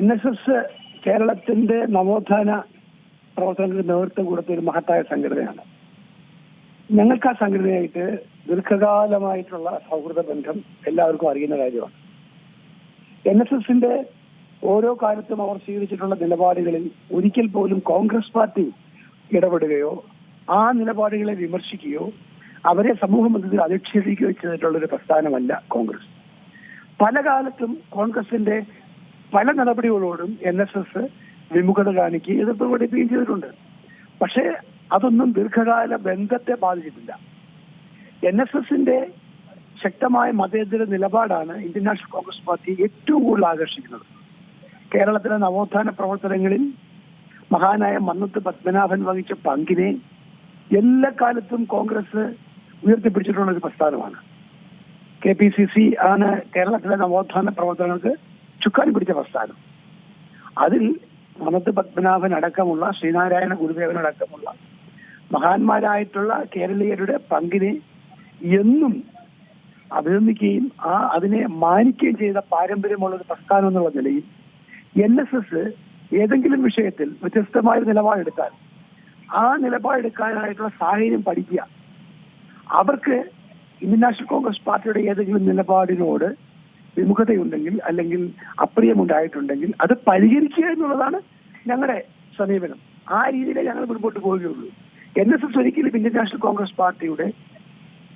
NSS കേരളത്തിന്റെ നവോത്ഥാന പ്രവർത്തനങ്ങൾക്ക് നേതൃത്വം കൊടുത്ത ഒരു മഹത്തായ സംഘടനയാണ്. ഞങ്ങൾക്ക് ആ സംഘടനയായിട്ട് ദീർഘകാലമായിട്ടുള്ള സൗഹൃദ ബന്ധം എല്ലാവർക്കും അറിയുന്ന കാര്യമാണ്. NSSന്റെ ഓരോ കാലത്തും അവർ സ്വീകരിച്ചിട്ടുള്ള നിലപാടുകളിൽ ഒരിക്കൽ പോലും കോൺഗ്രസ് പാർട്ടി ഇടപെടുകയോ ആ നിലപാടുകളെ വിമർശിക്കുകയോ അവരെ സമൂഹ മധ്യത്തിൽ അധിക്ഷേപിക്കുകയോ ചെയ്തിട്ടുള്ളൊരു പ്രസ്ഥാനമല്ല കോൺഗ്രസ്. പല കാലത്തും കോൺഗ്രസിന്റെ പല നടപടികളോടും NSS വിമുഖത കാണിക്കുകയും എതിർപ്പ് പ്രകടിപ്പിക്കുകയും ചെയ്തിട്ടുണ്ട്. പക്ഷേ അതൊന്നും ദീർഘകാല ബന്ധത്തെ ബാധിച്ചിട്ടില്ല. NSSന്റെ ശക്തമായ മതേതര നിലപാടാണ് ഇന്ത്യൻ നാഷണൽ കോൺഗ്രസ് പാർട്ടി ഏറ്റവും കൂടുതൽ ആകർഷിക്കുന്നത്. കേരളത്തിലെ നവോത്ഥാന പ്രവർത്തനങ്ങളിൽ മഹാനായ മന്നത്ത് പത്മനാഭൻ വഹിച്ച പങ്കിനെ എല്ലാ കാലത്തും കോൺഗ്രസ് ഉയർത്തിപ്പിടിച്ചിട്ടുള്ള ഒരു പ്രസ്ഥാനമാണ്. KPCC ആണ് കേരളത്തിലെ നവോത്ഥാന പ്രവർത്തനങ്ങൾക്ക് ചുക്കാൻ പിടിച്ച പ്രസ്ഥാനം. അതിൽ മന്നത്ത് പത്മനാഭൻ അടക്കമുള്ള ശ്രീനാരായണ ഗുരുദേവൻ അടക്കമുള്ള മഹാന്മാരായിട്ടുള്ള കേരളീയരുടെ പങ്കിനെ എന്നും അഭിനന്ദിക്കുകയും അതിനെ മാനിക്കുകയും ചെയ്ത പാരമ്പര്യമുള്ള ഒരു പ്രസ്ഥാനം എന്നുള്ള നിലയിൽ NSS ഏതെങ്കിലും വിഷയത്തിൽ വ്യത്യസ്തമായ നിലപാടെടുത്താൽ ആ നിലപാടെടുക്കാനായിട്ടുള്ള സാഹചര്യം പഠിക്കുക. അവർക്ക് ഇന്ത്യൻ നാഷണൽ കോൺഗ്രസ് പാർട്ടിയുടെ ഏതെങ്കിലും നിലപാടിനോട് വിമുഖതയുണ്ടെങ്കിൽ അല്ലെങ്കിൽ അപ്രിയമുണ്ടായിട്ടുണ്ടെങ്കിൽ അത് പരിഹരിക്കുക എന്നുള്ളതാണ് ഞങ്ങളുടെ സമീപനം. ആ രീതിയിലേ ഞങ്ങൾ മുൻപോട്ട് പോവുകയുള്ളൂ. NSS ഒരിക്കലും ഇന്ത്യൻ നാഷണൽ കോൺഗ്രസ് പാർട്ടിയുടെ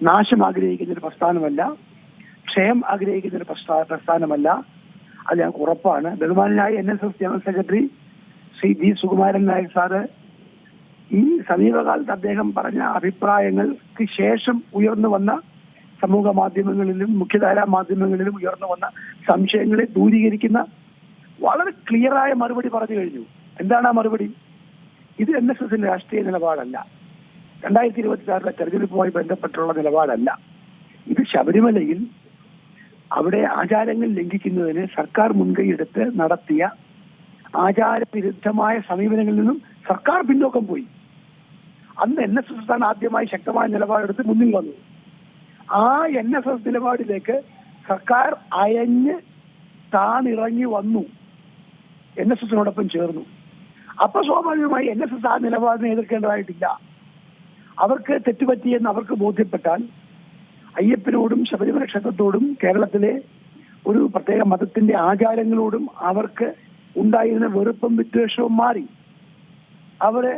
നാശം ആഗ്രഹിക്കുന്ന ഒരു പ്രസ്ഥാനമല്ല, ക്ഷയം ആഗ്രഹിക്കുന്ന ഒരു പ്രസ്ഥാനമല്ല. അത് ഞങ്ങൾക്ക് ഉറപ്പാണ്. ബഹുമാനായ NSS general secretary Shri G. Sukumaran Nair sir ഈ സമീപകാലത്ത് അദ്ദേഹം പറഞ്ഞ അഭിപ്രായങ്ങൾക്ക് ശേഷം ഉയർന്നു വന്ന സമൂഹ മാധ്യമങ്ങളിലും മുഖ്യധാരാ മാധ്യമങ്ങളിലും ഉയർന്നു വന്ന സംശയങ്ങളെ ദൂരീകരിക്കുന്ന വളരെ ക്ലിയറായ മറുപടി പറഞ്ഞു കഴിഞ്ഞു. എന്താണ് ആ മറുപടി? ഇത് NSSന്റെ രാഷ്ട്രീയ നിലപാടല്ല, 2026 തെരഞ്ഞെടുപ്പുമായി ബന്ധപ്പെട്ടുള്ള നിലപാടല്ല. ഇത് ശബരിമലയിൽ അവിടെ ആചാരങ്ങൾ ലംഘിക്കുന്നതിന് സർക്കാർ മുൻകൈയെടുത്ത് നടത്തിയ ആചാരവിരുദ്ധമായ സമീപനങ്ങളിൽ നിന്നും സർക്കാർ പിന്നോക്കം പോയി. അന്ന് NSS ആണ് ആദ്യമായി ശക്തമായ നിലപാടെടുത്ത് മുന്നിൽ വന്നു. ആ NSS നിലപാടിലേക്ക് സർക്കാർ അയഞ്ഞ് താണിറങ്ങി വന്നു, NSSനോടൊപ്പം ചേർന്നു. അപ്പൊ സ്വാഭാവികമായി NSS ആ നിലപാടിനെ എതിർക്കേണ്ടതായിട്ടില്ല. അവർക്ക് തെറ്റുപറ്റിയെന്ന് അവർക്ക് ബോധ്യപ്പെട്ടാൽ അയ്യപ്പനോടും ശബരിമല ക്ഷേത്രത്തോടും കേരളത്തിലെ ഒരു പ്രത്യേക മതത്തിന്റെ ആചാരങ്ങളോടും അവർക്ക് ഉണ്ടായിരുന്ന വെറുപ്പും വിദ്വേഷവും മാറി അവരെ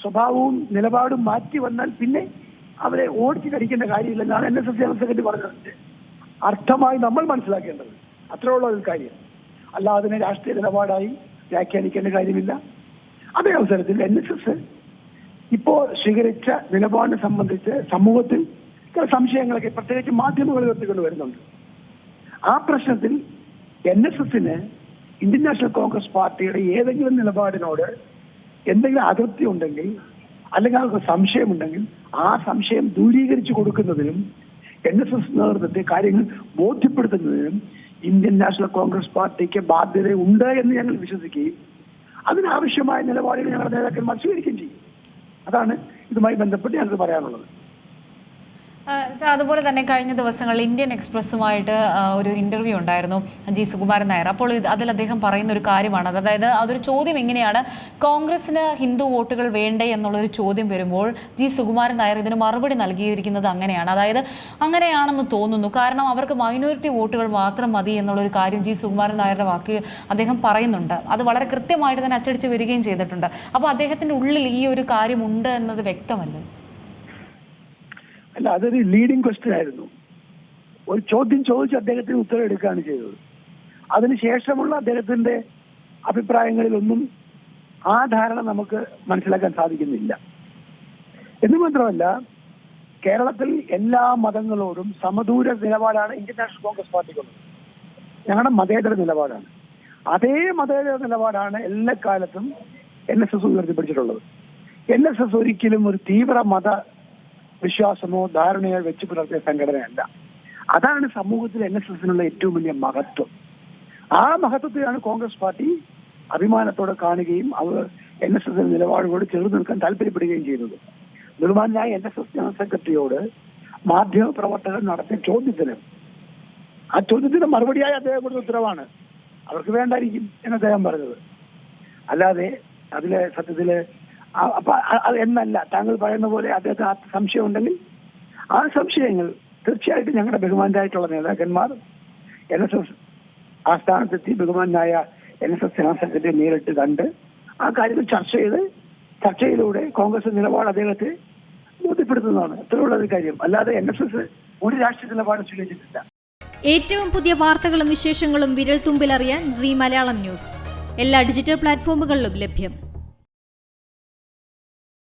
സ്വഭാവവും നിലപാടും മാറ്റി വന്നാൽ പിന്നെ അവരെ ഓടിച്ചു കടിക്കേണ്ട കാര്യമില്ലെന്നാണ് NSS ജനറൽ സെക്രട്ടറി പറഞ്ഞത്. അർത്ഥമായി നമ്മൾ മനസ്സിലാക്കേണ്ടത് അത്രയുള്ള ഒരു കാര്യം. അല്ലാതെ അതിനെ രാഷ്ട്രീയ നിലപാടായി വ്യാഖ്യാനിക്കേണ്ട കാര്യമില്ല. അതേ അവസരത്തിൽ NSS ഇപ്പോൾ സ്വീകരിച്ച നിലപാടിനെ സംബന്ധിച്ച് സമൂഹത്തിൽ ചില സംശയങ്ങളൊക്കെ പ്രത്യേകിച്ച് മാധ്യമങ്ങൾ ഉയർത്തിക്കൊണ്ട് വരുന്നുണ്ട്. ആ പ്രശ്നത്തിൽ NSSന് ഇന്ത്യൻ നാഷണൽ കോൺഗ്രസ് പാർട്ടിയുടെ ഏതെങ്കിലും നിലപാടിനോട് എന്തെങ്കിലും അതൃപ്തി ഉണ്ടെങ്കിൽ അല്ലെങ്കിൽ അവർക്ക് സംശയമുണ്ടെങ്കിൽ ആ സംശയം ദൂരീകരിച്ചു കൊടുക്കുന്നതിനും NSS നേതൃത്വത്തെ കാര്യങ്ങൾ ബോധ്യപ്പെടുത്തുന്നതിനും ഇന്ത്യൻ നാഷണൽ കോൺഗ്രസ് പാർട്ടിക്ക് ബാധ്യതയുണ്ട് എന്ന് ഞങ്ങൾ വിശ്വസിക്കുകയും അതിനാവശ്യമായ നിലപാടുകൾ ഞങ്ങളുടെ നേതാക്കന്മാർ സ്വീകരിക്കുകയും ചെയ്യും. അതാണ് ഇതുമായി ബന്ധപ്പെട്ട് ഞങ്ങൾക്ക് പറയാനുള്ളത്. അതുപോലെ തന്നെ കഴിഞ്ഞ ദിവസങ്ങളിൽ ഇന്ത്യൻ എക്സ്പ്രസ്സുമായിട്ട് ഒരു ഇന്റർവ്യൂ ഉണ്ടായിരുന്നു G. സുകുമാരൻ നായർ. അപ്പോൾ അതിൽ അദ്ദേഹം പറയുന്ന ഒരു കാര്യമാണ്, അതായത് അതൊരു ചോദ്യം എങ്ങനെയാണ്, കോൺഗ്രസിന് ഹിന്ദു വോട്ടുകൾ വേണ്ടേ എന്നുള്ളൊരു ചോദ്യം വരുമ്പോൾ G. സുകുമാരൻ നായർ ഇതിന് മറുപടി നൽകിയിരിക്കുന്നത് അങ്ങനെയാണ്. അതായത് അങ്ങനെയാണെന്ന് തോന്നുന്നു, കാരണം അവർക്ക് മൈനോറിറ്റി വോട്ടുകൾ മാത്രം മതി എന്നുള്ളൊരു കാര്യം G. സുകുമാരൻ നായരുടെ വാക്ക് അദ്ദേഹം പറയുന്നുണ്ട്. അത് വളരെ കൃത്യമായിട്ട് തന്നെ അച്ചടിച്ച് വരികയും ചെയ്തിട്ടുണ്ട്. അപ്പോൾ അദ്ദേഹത്തിൻ്റെ ഉള്ളിൽ ഈ ഒരു കാര്യമുണ്ട് എന്നത് വ്യക്തമല്ലേ? അല്ല, അതൊരു ലീഡിങ് ക്വസ്റ്റ്യൻ ആയിരുന്നു. ഒരു ചോദ്യം ചോദിച്ച് അദ്ദേഹത്തിന് ഉത്തരം എടുക്കുകയാണ് ചെയ്തത്. അതിനുശേഷമുള്ള അദ്ദേഹത്തിന്റെ അഭിപ്രായങ്ങളിലൊന്നും ആ ധാരണ നമുക്ക് മനസ്സിലാക്കാൻ സാധിക്കുന്നില്ല. എന്ന് മാത്രമല്ല, കേരളത്തിൽ എല്ലാ മതങ്ങളോടും സമദൂര നിലപാടാണ് ഇന്ത്യൻ നാഷണൽ കോൺഗ്രസ് പാർട്ടിക്കുള്ളത്. ഞങ്ങളുടെ മതേതര നിലപാടാണ്. അതേ മതേതര നിലപാടാണ് എല്ലാ കാലത്തും NSS ഉയർത്തിപ്പിടിച്ചിട്ടുള്ളത്. NSS ഒരിക്കലും ഒരു തീവ്ര മത വിശ്വാസമോ ധാരണയോ വെച്ച് പുലർത്തിയ സംഘടനയല്ല. അതാണ് സമൂഹത്തിൽ NSSനുള്ള ഏറ്റവും വലിയ മഹത്വം. ആ മഹത്വത്തെയാണ് കോൺഗ്രസ് പാർട്ടി അഭിമാനത്തോടെ കാണുകയും അവർ NSS നിലപാടുകളോട് ചേർന്ന് നിൽക്കാൻ താല്പര്യപ്പെടുകയും ചെയ്തത്. ബഹുമാനായ NSS ജനറൽ സെക്രട്ടറിയോട് മാധ്യമ പ്രവർത്തകർ നടത്തിയ ചോദ്യത്തിന് ആ ചോദ്യത്തിന് മറുപടിയായി അദ്ദേഹം കൊടുത്ത ഉത്തരവാണ് അവർക്ക് വേണ്ടായിരിക്കും എന്ന് അദ്ദേഹം പറഞ്ഞത്. അല്ലാതെ അതിലെ സത്യത്തില് അത് എന്നല്ല, താങ്കൾ പറയുന്ന പോലെ അദ്ദേഹത്തിന് ആ സംശയം ഉണ്ടെങ്കിൽ ആ സംശയങ്ങൾ തീർച്ചയായിട്ടും ഞങ്ങളുടെ ബഹുമാനായിട്ടുള്ള നേതാക്കന്മാർ NSS ആസ്ഥാനത്തെത്തി ബഹുമാനായ NSS ജനറൽ സെക്രട്ടറി നേരിട്ട് കണ്ട് ആ കാര്യങ്ങൾ ചർച്ചയിലൂടെ കോൺഗ്രസ് നിലപാട് അദ്ദേഹത്തെ ബോധ്യപ്പെടുത്തുന്നതാണ്. ഇത്രയുള്ള ഒരു കാര്യം. അല്ലാതെ NSS ഒരു രാഷ്ട്രീയ നിലപാട് സ്വീകരിച്ചിട്ടില്ല. ഏറ്റവും പുതിയ വാർത്തകളും വിശേഷങ്ങളും വിരൽ തുമ്പിലറിയാൻ സീ മലയാളം ന്യൂസ് എല്ലാ ഡിജിറ്റൽ പ്ലാറ്റ്ഫോമുകളിലും ലഭ്യം.